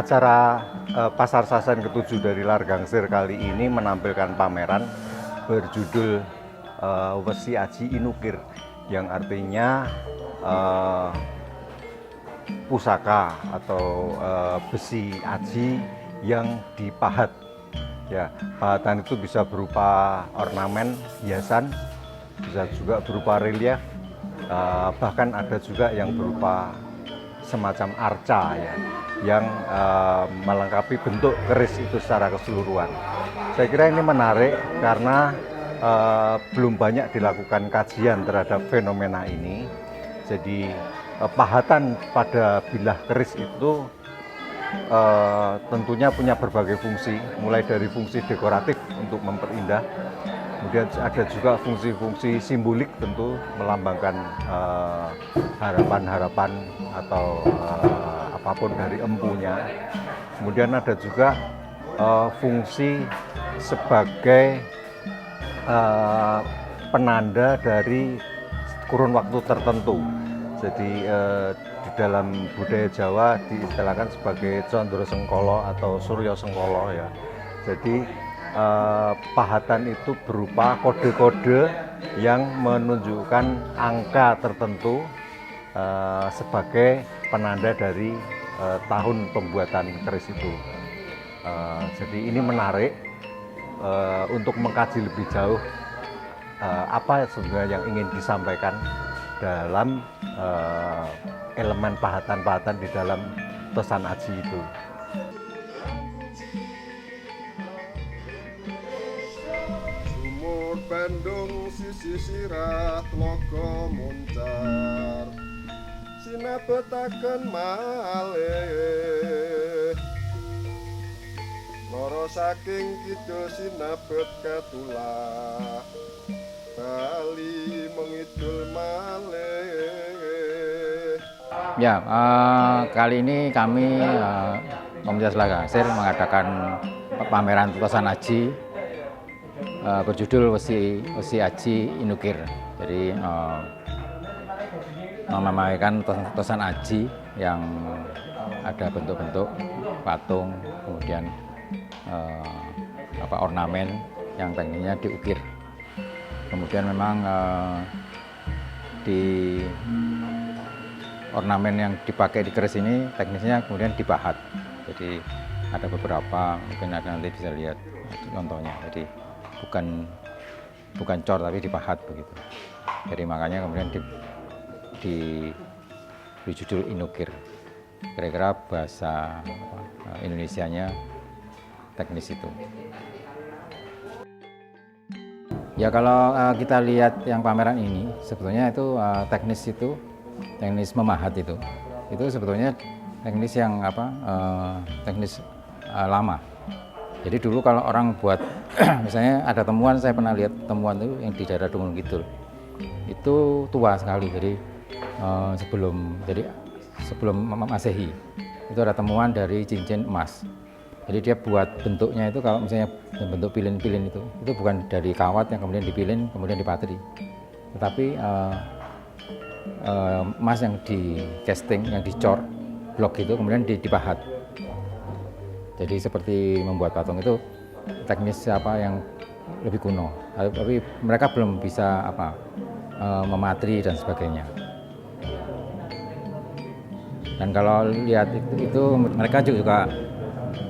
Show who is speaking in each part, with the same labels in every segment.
Speaker 1: Acara Pasar Sasen ke-7 dari Largangsir kali ini menampilkan pameran berjudul Wesi Aji Inukir, yang artinya pusaka atau besi aji yang dipahat. Ya, pahatan itu bisa berupa ornamen, hiasan, bisa juga berupa relief, bahkan ada juga yang berupa semacam arca ya, yang melengkapi bentuk keris itu secara keseluruhan. Saya kira ini menarik karena belum banyak dilakukan kajian terhadap fenomena ini. Jadi pahatan pada bilah keris itu tentunya punya berbagai fungsi, mulai dari fungsi dekoratif untuk memperindah, kemudian ada juga fungsi-fungsi simbolik, tentu melambangkan harapan-harapan atau apapun dari empunya. Kemudian ada juga fungsi sebagai penanda dari kurun waktu tertentu. Jadi di dalam budaya Jawa diistilahkan sebagai Condro Sengkolo atau Suryo Sengkolo ya. Jadi pahatan itu berupa kode-kode yang menunjukkan angka tertentu sebagai penanda dari tahun pembuatan keris itu. Jadi ini menarik untuk mengkaji lebih jauh apa sebenarnya yang ingin disampaikan dalam elemen pahatan-pahatan di dalam tosan aji itu.
Speaker 2: Sumur Bandung sisi sirah tlaga moncar sinebetaken malih loro saking kidul sinebet katulak Bali mengidul malih.
Speaker 3: Ya, kali ini kami Komunitas Largangsir mengadakan pameran tosan aji berjudul Wesi Aji Inukir. Jadi memamerkan tosan aji yang ada bentuk-bentuk patung, kemudian ornamen yang tekniknya diukir. Kemudian memang di ornamen yang dipakai di keris ini teknisnya kemudian dipahat. Jadi ada beberapa, mungkin nanti bisa lihat contohnya. Jadi bukan cor tapi dipahat begitu. Jadi makanya kemudian diberi judul Inukir. Kira-kira bahasa Indonesianya teknis itu. Ya kalau kita lihat yang pameran ini, sebetulnya itu teknis memahat itu sebetulnya teknis yang teknis lama. Jadi dulu kalau orang buat, misalnya ada temuan, saya pernah lihat temuan itu yang di daerah Gunung Kidul, itu tua sekali. Jadi sebelum Masehi itu ada temuan dari cincin emas. Jadi dia buat bentuknya itu, kalau misalnya bentuk pilin-pilin itu bukan dari kawat yang kemudian dipilin kemudian dipatri, tetapi emas yang di casting, yang dicor blok itu kemudian dipahat. Jadi seperti membuat patung itu teknis yang lebih kuno, tapi mereka belum bisa mematri dan sebagainya. Dan kalau lihat itu mereka juga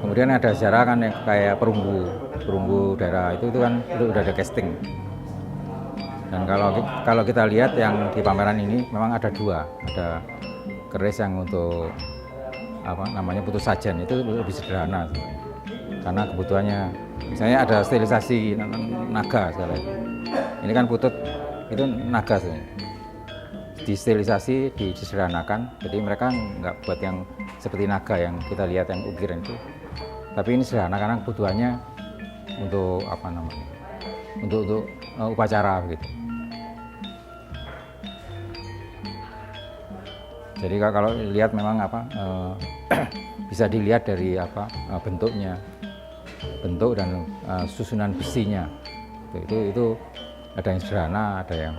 Speaker 3: kemudian ada sejarah kan yang kayak perunggu daerah itu kan itu udah ada casting. Dan kalau kita lihat yang di pameran ini memang ada dua, ada keris yang untuk putus sajen, itu lebih sederhana karena kebutuhannya, misalnya ada sterilisasi naga segala. Ini kan putut itu naga sebenarnya, disterilisasi, disederhanakan. Jadi mereka nggak buat yang seperti naga yang kita lihat yang ukiran itu, tapi ini sederhana karena kebutuhannya untuk untuk upacara begitu. Jadi kalau lihat memang bisa dilihat dari bentuknya, bentuk dan susunan besinya. Itu ada yang sederhana, ada yang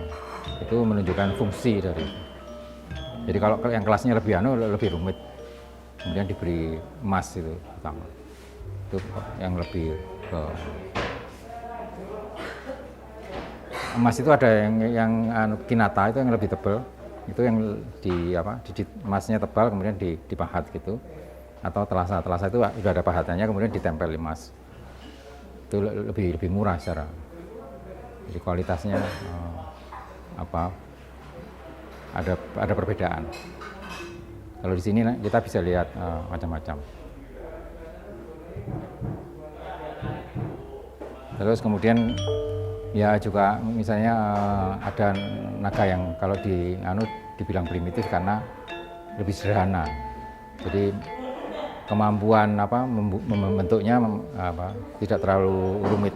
Speaker 3: itu menunjukkan fungsi dari. Jadi kalau yang kelasnya lebih lebih rumit. kemudian diberi emas itu pertama. Itu yang lebih ke emas itu ada yang kinata itu yang lebih tebal, itu yang di emasnya tebal kemudian dipahat gitu, atau telasa itu sudah ada pahatannya kemudian ditempel emas, itu lebih murah secara, jadi kualitasnya ada perbedaan. Kalau di sini kita bisa lihat macam-macam. Terus kemudian ya juga misalnya ada naga yang kalau dibilang primitif karena lebih sederhana. Jadi kemampuan membentuknya tidak terlalu rumit.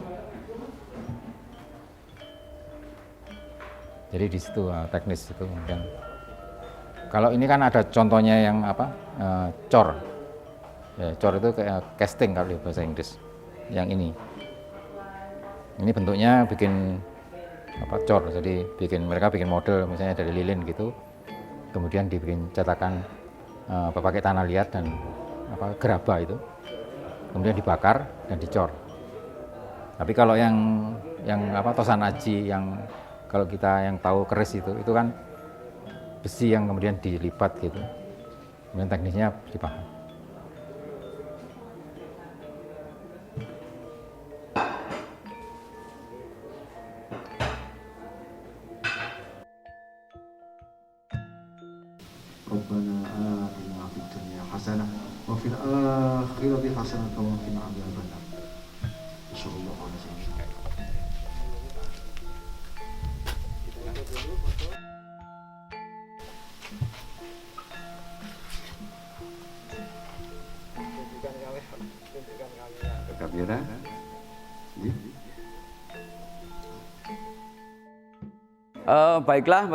Speaker 3: Jadi di situ teknis itu kemudian. Kalau ini kan ada contohnya yang cor. Ya, cor itu kayak casting kalau di bahasa Inggris. Yang ini. Ini bentuknya bikin cor. Jadi mereka bikin model misalnya dari lilin gitu. Kemudian dibikin cetakan pakai tanah liat dan gerabah itu. Kemudian dibakar dan dicor. Tapi kalau yang tosan aji yang kalau kita yang tahu keris itu kan besi yang kemudian dilipat gitu, kemudian teknisnya dipahat.
Speaker 4: Rabbana atina fid dunya hasanah wa fil akhirati hasanah wa qina adzabannar. Insyaallah. Kamera.
Speaker 5: Baiklah,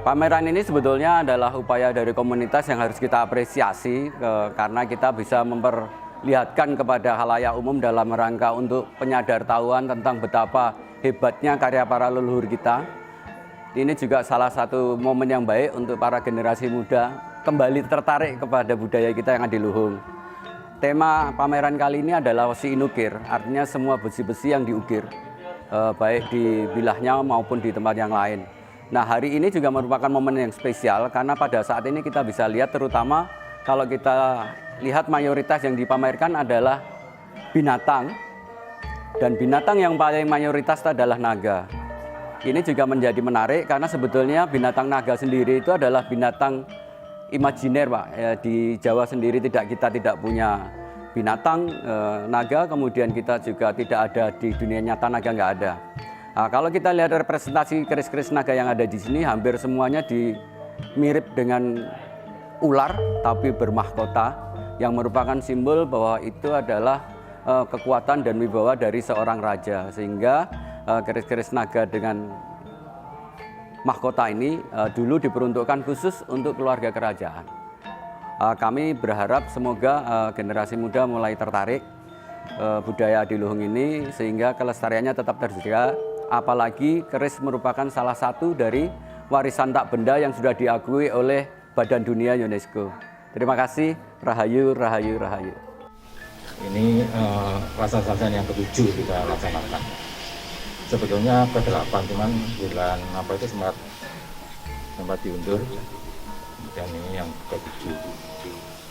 Speaker 5: pameran ini sebetulnya adalah upaya dari komunitas yang harus kita apresiasi karena kita bisa memperlihatkan kepada khalayak umum dalam rangka untuk penyadartahuan tentang betapa hebatnya karya para leluhur kita. Ini juga salah satu momen yang baik untuk para generasi muda kembali tertarik kepada budaya kita yang adiluhung. Tema pameran kali ini adalah wesi inukir, artinya semua besi-besi yang diukir, baik di bilahnya maupun di tempat yang lain. Nah, hari ini juga merupakan momen yang spesial karena pada saat ini kita bisa lihat, terutama kalau kita lihat mayoritas yang dipamerkan adalah binatang, dan binatang yang paling mayoritas adalah naga. Ini juga menjadi menarik karena sebetulnya binatang naga sendiri itu adalah binatang imajiner, Pak. Di Jawa sendiri kita tidak punya binatang naga, kemudian kita juga tidak ada di dunia nyata naga, nggak ada. Nah, kalau kita lihat representasi keris-keris naga yang ada di sini, hampir semuanya mirip dengan ular tapi bermahkota, yang merupakan simbol bahwa itu adalah kekuatan dan wibawa dari seorang raja, sehingga keris-keris naga dengan mahkota ini dulu diperuntukkan khusus untuk keluarga kerajaan. Kami berharap semoga generasi muda mulai tertarik budaya adiluhung ini sehingga kelestariannya tetap terjaga, apalagi keris merupakan salah satu dari warisan tak benda yang sudah diakui oleh Badan Dunia UNESCO. Terima kasih. Rahayu, rahayu, rahayu.
Speaker 3: Ini rasa-rasa yang ke-7 kita laksanakan. Sebetulnya ke-8, cuman bulan itu sempat diundur. Dan ini yang ke-7.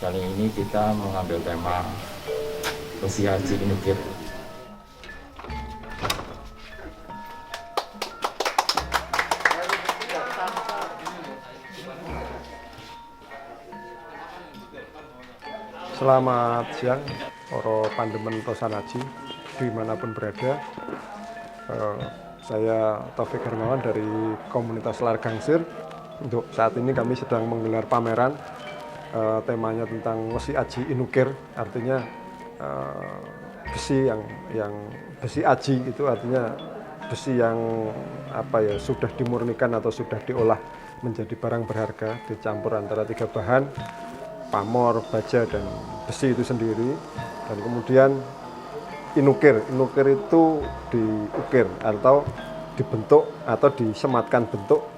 Speaker 3: Kali ini kita mengambil tema wesi aji inukir.
Speaker 2: Selamat siang, para pandemen tosan aji dimanapun berada. Saya Taufik Hermawan dari komunitas Largangsir. Untuk saat ini kami sedang menggelar pameran. Temanya tentang wesi aji inukir, artinya besi yang besi aji itu artinya besi yang sudah dimurnikan atau sudah diolah menjadi barang berharga, dicampur antara 3 bahan, pamor, baja, dan besi itu sendiri. Dan kemudian inukir itu diukir atau dibentuk atau disematkan bentuk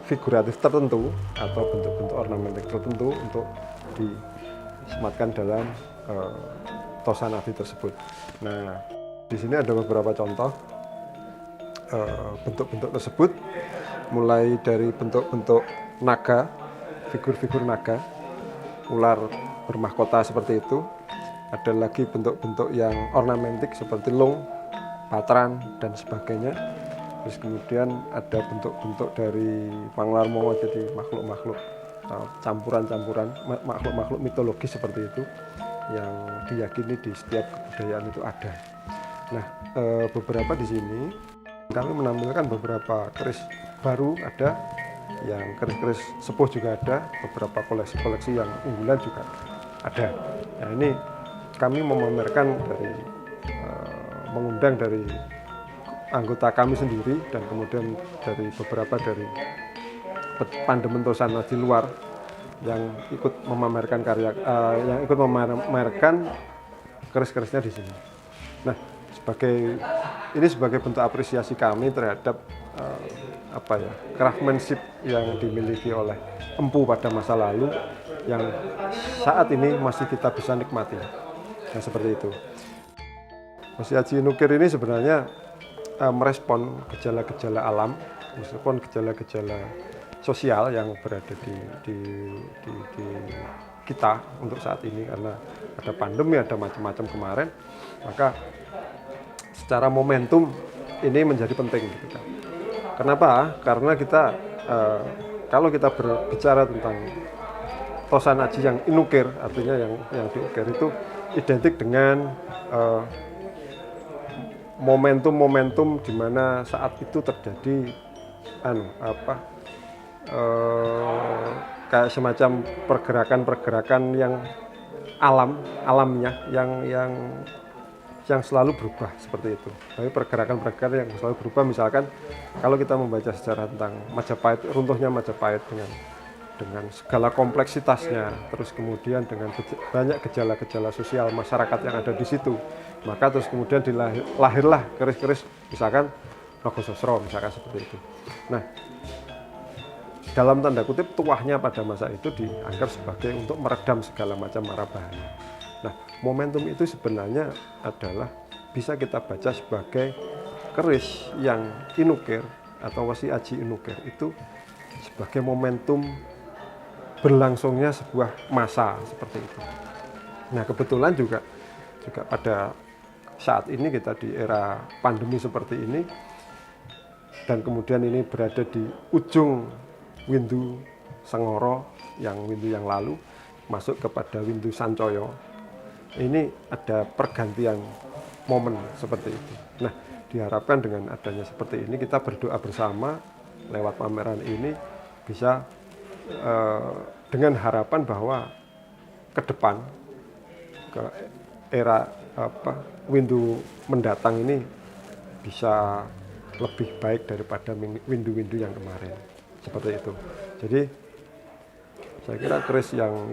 Speaker 2: figuratif tertentu atau bentuk-bentuk ornamentik tertentu untuk disematkan dalam Tosanadi tersebut. Nah, di sini ada beberapa contoh bentuk-bentuk tersebut, mulai dari bentuk-bentuk naga, figur-figur naga, ular bermahkota seperti itu. Ada lagi bentuk-bentuk yang ornamentik seperti lung, patran, dan sebagainya. Terus kemudian ada bentuk-bentuk dari Manglarmongo, jadi makhluk-makhluk campuran-campuran, makhluk-makhluk mitologis seperti itu yang diyakini di setiap kebudayaan itu ada. Nah, beberapa di sini kami menampilkan beberapa keris baru ada, yang keris-keris sepuh juga ada, beberapa koleksi-koleksi yang unggulan juga ada. Nah, ini kami memamerkan dari mengundang dari anggota kami sendiri dan kemudian dari beberapa dari Pandemen Tosanadi luar yang ikut memamerkan yang ikut memamerkan keris-kerisnya di sini. Nah, ini sebagai bentuk apresiasi kami terhadap craftsmanship yang dimiliki oleh empu pada masa lalu yang saat ini masih kita bisa nikmati. Nah, seperti itu. Wesi Aji Inukir ini sebenarnya merespon gejala-gejala alam, meskipun gejala-gejala sosial yang berada di kita untuk saat ini, karena ada pandemi, ada macam-macam kemarin, maka secara momentum ini menjadi penting gitu kan. Kenapa? Karena kita kalau kita berbicara tentang Tosanadi yang inukir, artinya yang diukir itu identik dengan momentum-momentum di mana saat itu terjadi kayak semacam pergerakan-pergerakan yang alamiah yang selalu berubah seperti itu. Tapi pergerakan-pergerakan yang selalu berubah, misalkan kalau kita membaca sejarah tentang Majapahit, runtuhnya Majapahit dengan segala kompleksitasnya, terus kemudian dengan banyak gejala-gejala sosial masyarakat yang ada di situ, maka terus kemudian lahirlah keris-keris misalkan Nogososro misalkan seperti itu. Nah, dalam tanda kutip tuahnya pada masa itu dianggap sebagai untuk meredam segala macam mara bahaya. Nah, momentum itu sebenarnya adalah bisa kita baca sebagai keris yang inukir atau Wesi Aji Inukir itu sebagai momentum berlangsungnya sebuah masa seperti itu. Nah, kebetulan juga pada saat ini kita di era pandemi seperti ini, dan kemudian ini berada di ujung Windu Sengoro yang windu yang lalu masuk kepada Windu Sancoyo. Ini ada pergantian momen seperti itu. Nah, diharapkan dengan adanya seperti ini kita berdoa bersama lewat pameran ini bisa dengan harapan bahwa ke depan, ke era windu mendatang ini bisa lebih baik daripada windu-windu yang kemarin, seperti itu. Jadi saya kira keris yang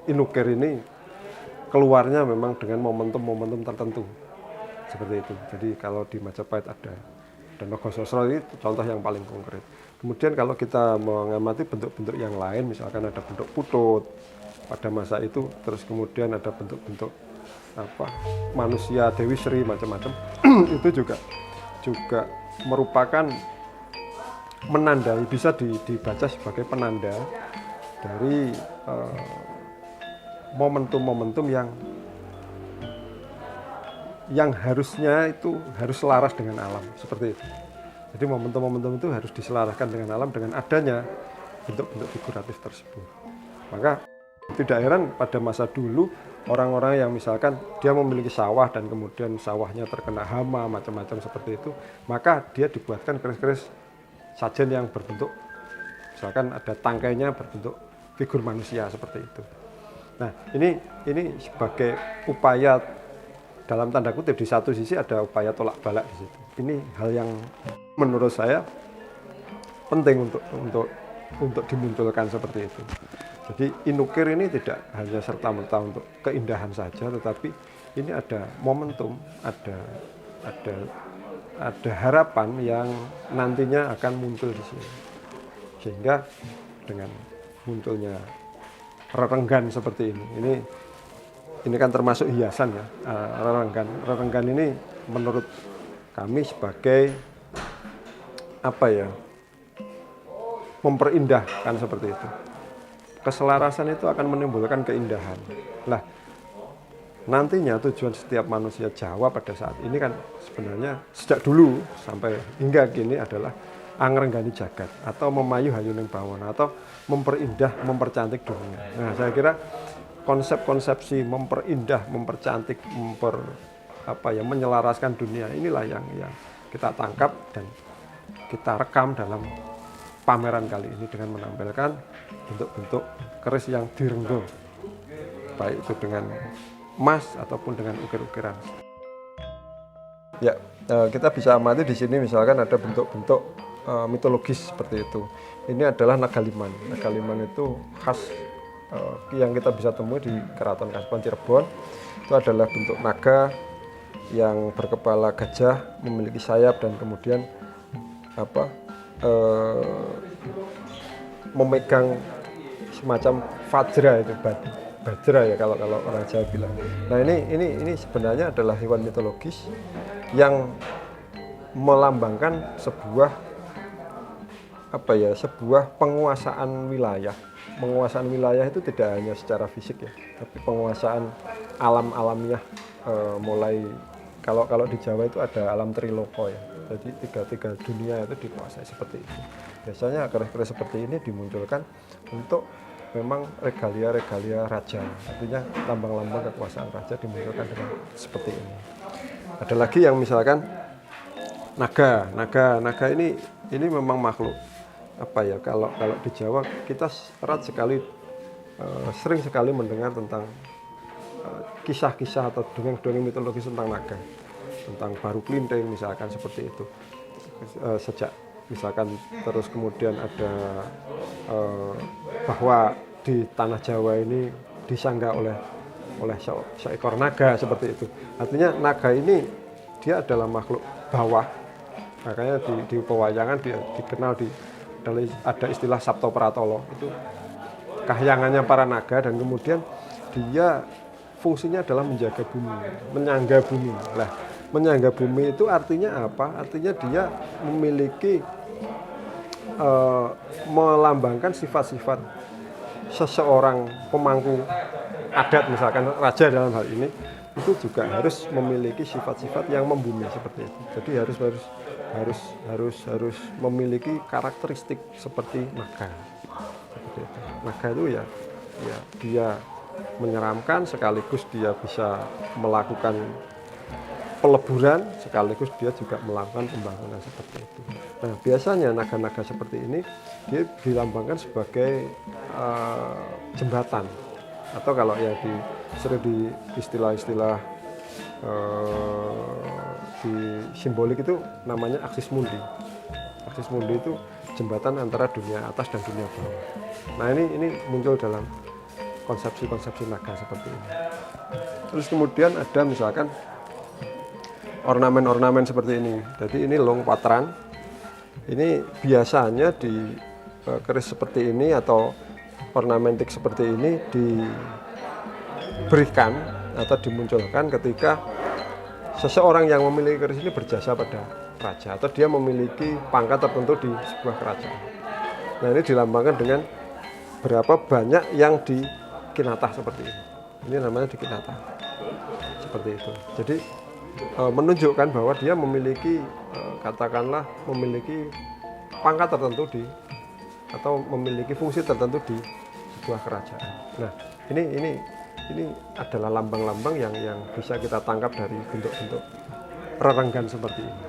Speaker 2: inukir ini keluarnya memang dengan momentum-momentum tertentu, seperti itu. Jadi kalau di Majapahit ada, dan Nogososro ini contoh yang paling konkret. Kemudian kalau kita mengamati bentuk-bentuk yang lain, misalkan ada bentuk putut pada masa itu, terus kemudian ada bentuk-bentuk manusia Dewi Sri macam-macam, itu juga merupakan menandai, bisa dibaca sebagai penanda dari momentum-momentum yang harusnya itu harus selaras dengan alam, seperti itu. Jadi momentum-momentum itu harus diselaraskan dengan alam dengan adanya bentuk-bentuk figuratif tersebut. Maka tidak heran pada masa dulu orang-orang yang misalkan dia memiliki sawah dan kemudian sawahnya terkena hama macam-macam seperti itu, maka dia dibuatkan keris-keris sajen yang berbentuk, misalkan ada tangkainya berbentuk figur manusia seperti itu. Nah, ini sebagai upaya, dalam tanda kutip, di satu sisi ada upaya tolak balak di situ. Ini hal yang menurut saya penting untuk dimunculkan seperti itu. Jadi inukir ini tidak hanya serta-merta untuk keindahan saja, tetapi ini ada momentum, ada harapan yang nantinya akan muncul di sini. Sehingga dengan munculnya rerenggan seperti ini. Ini kan termasuk hiasan ya, rerenggan. Rerenggan ini menurut kami sebagai apa ya, memperindah kan seperti itu. Keselarasan itu akan menimbulkan keindahan. Lah, nantinya tujuan setiap manusia Jawa pada saat ini kan sebenarnya sejak dulu sampai hingga kini adalah angrenggani jagat atau memayu hayuning bawana atau memperindah, mempercantik dunia. Nah, saya kira konsep-konsepsi memperindah, mempercantik, menyelaraskan dunia inilah yang kita tangkap dan kita rekam dalam pameran kali ini dengan menampilkan bentuk-bentuk keris yang direnggo, baik itu dengan emas ataupun dengan ukir-ukiran. Ya, kita bisa amati di sini misalkan ada bentuk-bentuk mitologis seperti itu. Ini adalah Nagaliman. Nagaliman itu khas yang kita bisa temui di Keraton Kasepuhan Cirebon. Itu adalah bentuk naga yang berkepala gajah, memiliki sayap dan kemudian memegang semacam vajra itu bajra ya kalau orang Jawa bilang. Nah ini sebenarnya adalah hewan mitologis yang melambangkan sebuah penguasaan wilayah. Penguasaan wilayah itu tidak hanya secara fisik ya, tapi penguasaan alam alamiah mulai kalau di Jawa itu ada alam triloko ya. Jadi tiga dunia itu dikuasai seperti itu. Biasanya keris-keris seperti ini dimunculkan untuk memang regalia raja. Artinya lambang-lambang kekuasaan raja dimunculkan dengan seperti ini. Ada lagi yang misalkan naga ini memang makhluk kalau di Jawa kita sering sekali mendengar tentang kisah-kisah atau dongeng-dongeng mitologis tentang naga, tentang Baru Klinting misalkan seperti itu. Sejak misalkan terus kemudian ada bahwa di tanah Jawa ini disanggah oleh seekor naga seperti itu. Artinya naga ini dia adalah makhluk bawah. Makanya di pewayangan dia dikenal ada istilah Sabto Pratolo, itu kahyangannya para naga dan kemudian dia fungsinya adalah menjaga bumi, menyangga bumi. Lah, menyangga bumi itu artinya apa? Artinya dia memiliki melambangkan sifat-sifat seseorang pemangku adat, misalkan raja dalam hal ini, itu juga harus memiliki sifat-sifat yang membumi seperti itu. Jadi harus memiliki karakteristik seperti naga. Seperti itu. Naga itu ya dia menyeramkan, sekaligus dia bisa melakukan peleburan, sekaligus dia juga melakukan pembangunan seperti itu. Nah, biasanya naga-naga seperti ini dia dilambangkan sebagai jembatan, atau kalau ya sering di istilah-istilah di simbolik itu namanya aksis mundi. Aksis mundi itu jembatan antara dunia atas dan dunia bawah. Nah, ini muncul dalam konsepsi-konsepsi naga seperti ini. Terus kemudian ada misalkan ornamen-ornamen seperti ini. Jadi ini long patran. Ini biasanya di keris seperti ini atau ornamentik seperti ini diberikan atau dimunculkan ketika seseorang yang memiliki keris ini berjasa pada raja atau dia memiliki pangkat tertentu di sebuah kerajaan. Nah, ini dilambangkan dengan berapa banyak yang dikinatah seperti ini. Ini namanya dikinatah. Seperti itu. Jadi menunjukkan bahwa dia memiliki katakanlah memiliki pangkat tertentu atau memiliki fungsi tertentu di sebuah kerajaan. Nah, ini adalah lambang-lambang yang bisa kita tangkap dari bentuk-bentuk rerenggan seperti ini.